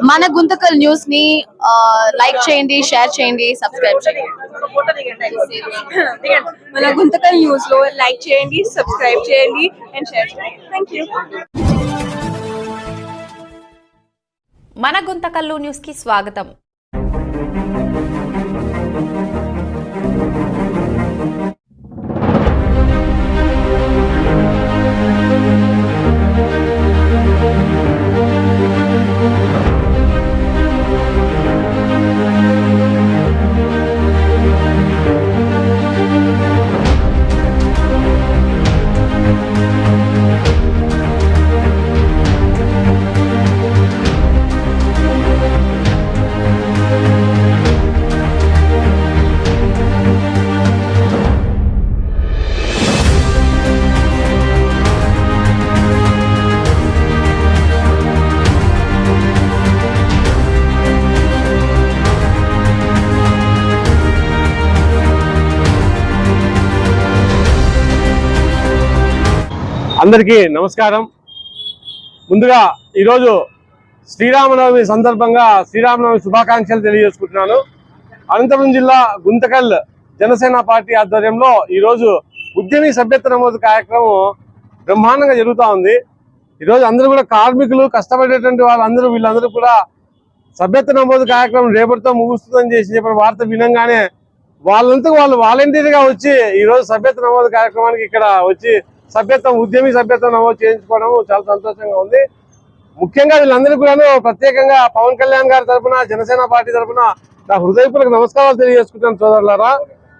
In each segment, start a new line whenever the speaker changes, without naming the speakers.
మన గుంతకల్ న్యూస్ ని లైక్ చేయండి, షేర్ చేయండి, సబ్స్క్రైబ్ చేయండి.
మన గుంతకల్ న్యూస్ లో లైక్ చేయండి, సబ్స్క్రైబ్ చేయండి అండ్ షేర్ చేయండి. థాంక్యూ.
మన గుంతకల్లు న్యూస్ కి స్వాగతం.
అందరికీ నమస్కారం. ముందుగా ఈరోజు శ్రీరామనవమి సందర్భంగా శ్రీరామనవమి శుభాకాంక్షలు తెలియజేసుకుంటున్నాను. అనంతపురం జిల్లా గుంతకల్ జనసేన పార్టీ ఆధ్వర్యంలో ఈరోజు ఉద్యమీ సభ్యత్వ నమోదు కార్యక్రమం బ్రహ్మాండంగా జరుగుతూ ఉంది. ఈరోజు అందరూ కూడా కార్మికులు, కష్టపడేటువంటి వీళ్ళందరూ కూడా సభ్యత్వ నమోదు కార్యక్రమం రేపటితో ముగుస్తుందని చెప్పిన వార్త వినంగానే వాళ్ళంతా వాళ్ళు వాలంటీర్గా వచ్చి ఈరోజు సభ్యత్వ నమోదు కార్యక్రమానికి ఇక్కడ వచ్చి ఉద్యమీ సభ్యత్వం నమోదు చేయించుకోవడం చాలా సంతోషంగా ఉంది. ముఖ్యంగా వీళ్ళందరూ కూడా ప్రత్యేకంగా పవన్ కళ్యాణ్ గారి తరఫున, జనసేన పార్టీ తరఫున నా హృదయపూర్వక నమస్కారాలు తెలియజేసుకుంటాను సోదరులారా.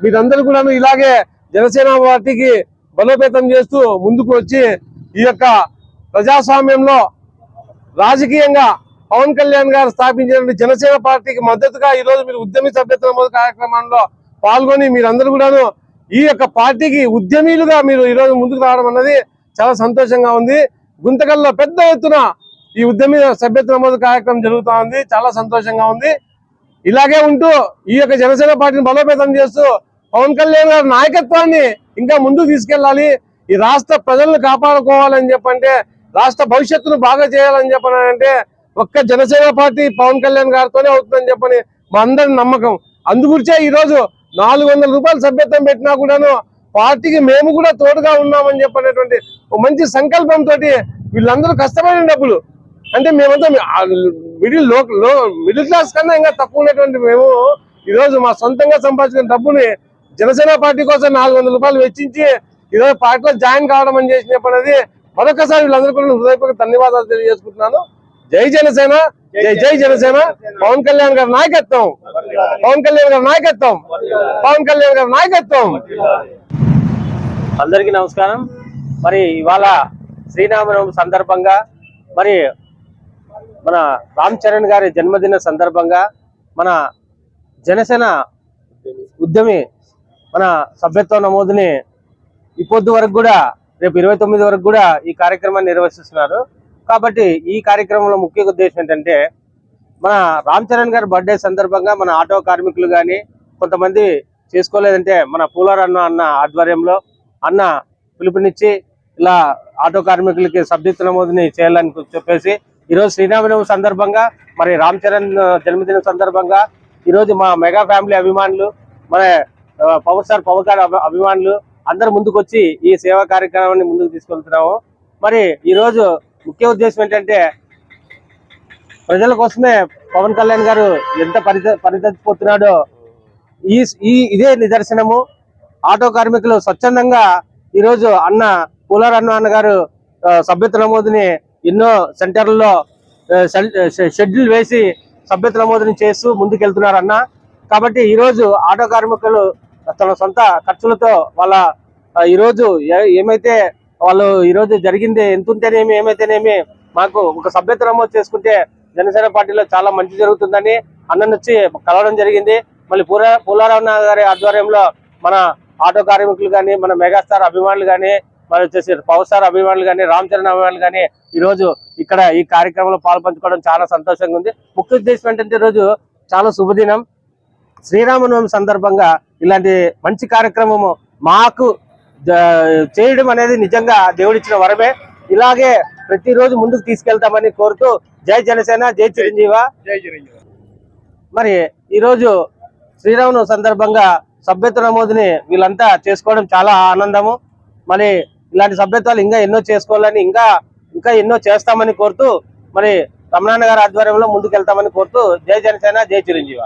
మీరందరూ కూడా ఇలాగే జనసేన పార్టీకి బలోపేతం చేస్తూ ముందుకు వచ్చి ఈ యొక్క ప్రజాస్వామ్యంలో రాజకీయంగా పవన్ కళ్యాణ్ గారు స్థాపించిన జనసేన పార్టీకి మద్దతుగా ఈరోజు మీరు ఉద్యమీ సభ్యత్వ నమోదు కార్యక్రమంలో పాల్గొని మీరందరూ కూడాను ఈ యొక్క పార్టీకి ఉద్యమీలుగా మీరు ఈరోజు ముందుకు రావడం అన్నది చాలా సంతోషంగా ఉంది. గుంతకల్లో పెద్ద ఎత్తున ఈ ఉద్యమీ సభ్యత్వ నమోదు కార్యక్రమం జరుగుతూ ఉంది. చాలా సంతోషంగా ఉంది. ఇలాగే ఉంటూ ఈ యొక్క జనసేన పార్టీని బలోపేతం చేస్తూ పవన్ కళ్యాణ్ గారి నాయకత్వాన్ని ఇంకా ముందుకు తీసుకెళ్లాలి. ఈ రాష్ట్ర ప్రజలను కాపాడుకోవాలని చెప్పంటే, రాష్ట్ర భవిష్యత్తును బాగా చేయాలని చెప్పనంటే ఒక్క జనసేన పార్టీ పవన్ కళ్యాణ్ గారితోనే అవుతుందని చెప్పని మా అందరి నమ్మకం. అందుగురించే ఈరోజు 400 రూపాయలు సభ్యత్వం పెట్టినా కూడాను పార్టీకి మేము కూడా తోడుగా ఉన్నామని చెప్పనేటువంటి ఒక మంచి సంకల్పంతో వీళ్ళందరూ కష్టపడిన డబ్బులు, అంటే మేమంతా మిడిల్ క్లాస్ కన్నా ఇంకా తక్కువ ఉన్నటువంటి మేము ఈరోజు మా సొంతంగా సంపాదించిన డబ్బుని జనసేన పార్టీ కోసం 400 రూపాయలు వెచ్చించి ఈరోజు పార్టీలో జాయిన్ కావడం అని చేసి చెప్పనేది మరొకసారి వీళ్ళందరూ కూడా హృదయపూర్వక ధన్యవాదాలు తెలియజేసుకుంటున్నాను. జై జనసేన, జై జై జనసేన. పవన్ కళ్యాణ్ గారి నాయకత్వం, పవన్ కళ్యాణ్ గారి నాయకత్వం, పవన్ కళ్యాణ్ గారి నాయకత్వం.
అందరికీ నమస్కారం. మరి ఇవాళ శ్రీరామనవమి సందర్భంగా, మరి మన రామ్ చరణ్ గారి జన్మదిన సందర్భంగా మన జనసేన ఉద్యమి మన సభ్యత్వ నమోదుని ఈ పొద్దు వరకు కూడా, రేపు 29 వరకు కూడా ఈ కార్యక్రమాన్ని నిర్వహిస్తున్నారు. కాబట్టి ఈ కార్యక్రమంలో ముఖ్య ఉద్దేశం ఏంటంటే, మన రామ్ చరణ్ గారి బర్త్డే సందర్భంగా మన ఆటో కార్మికులు కానీ కొంతమంది చేసుకోలేదంటే మన పూలారన్న అన్న ఆధ్వర్యంలో అన్న పిలుపునిచ్చి ఇలా ఆటో కార్మికులకి సభ్యత్వ నమోదుని చేయాలని చెప్పేసి ఈరోజు శ్రీరామనవమి సందర్భంగా, మరి రామ్ చరణ్ జన్మదిన సందర్భంగా ఈరోజు మా మెగా ఫ్యామిలీ అభిమానులు, మన పవర్ స్టార్ పవన్ కళ్యాణ్ అభిమానులు అందరు ముందుకు వచ్చి ఈ సేవా కార్యక్రమాన్ని ముందుకు తీసుకెళ్తున్నాము. మరి ఈరోజు ముఖ్య ఉద్దేశం ఏంటంటే, ప్రజల కోసమే పవన్ కళ్యాణ్ గారు ఎంత పరితపించిపోతున్నాడో ఇదే నిదర్శనము. ఆటో కార్మికులు స్వచ్ఛందంగా ఈరోజు అన్న పూలారన్న అన్న గారు సభ్యత్వ నమోదుని ఎన్నో సెంటర్లలో షెడ్యూల్ వేసి సభ్యత్వ నమోదుని చేస్తూ ముందుకెళ్తున్నారు అన్న. కాబట్టి ఈరోజు ఆటో కార్మికులు తన సొంత ఖర్చులతో వాళ్ళ ఈరోజు ఏమైతే వాళ్ళు ఈరోజు జరిగింది ఎంత ఉంటేనేమి ఏమైతేనేమి మాకు ఒక సభ్యత్వ నమోదు చేసుకుంటే జనసేన పార్టీలో చాలా మంచి జరుగుతుందని అన్నను వచ్చి కలవడం జరిగింది. మళ్ళీ పూలారన్న గారి ఆధ్వర్యంలో మన ఆటో కార్మికులు కానీ, మన మెగాస్టార్ అభిమానులు కానీ, మరి వచ్చేసి పవర్ స్టార్ అభిమానులు కానీ, రామ్ చరణ్ అభిమానులు కానీ ఈరోజు ఇక్కడ ఈ కార్యక్రమంలో పాల్పంచుకోవడం చాలా సంతోషంగా ఉంది. ముఖ్య ఉద్దేశం ఏంటంటే, ఈరోజు చాలా శుభదినం. శ్రీరామనవమి సందర్భంగా ఇలాంటి మంచి కార్యక్రమము మాకు చేయడం అనేది నిజంగా దేవుడిచ్చిన వరమే. ఇలాగే ప్రతిరోజు ముందుకు తీసుకెళ్తామని కోరుతూ జై జనసేన, జై చిరంజీవ. మరి ఈరోజు శ్రీరామనవమి సందర్భంగా సభ్యత్వ నమోదుని వీళ్ళంతా చేసుకోవడం చాలా ఆనందము. మరి ఇలాంటి సభ్యత్వాలు ఇంకా ఎన్నో చేసుకోవాలని, ఇంకా ఎన్నో చేస్తామని కోరుతూ, మరి రమణాన్న గారి ఆధ్వర్యంలో ముందుకెళ్తామని కోరుతూ జై జనసేన, జై చిరంజీవ.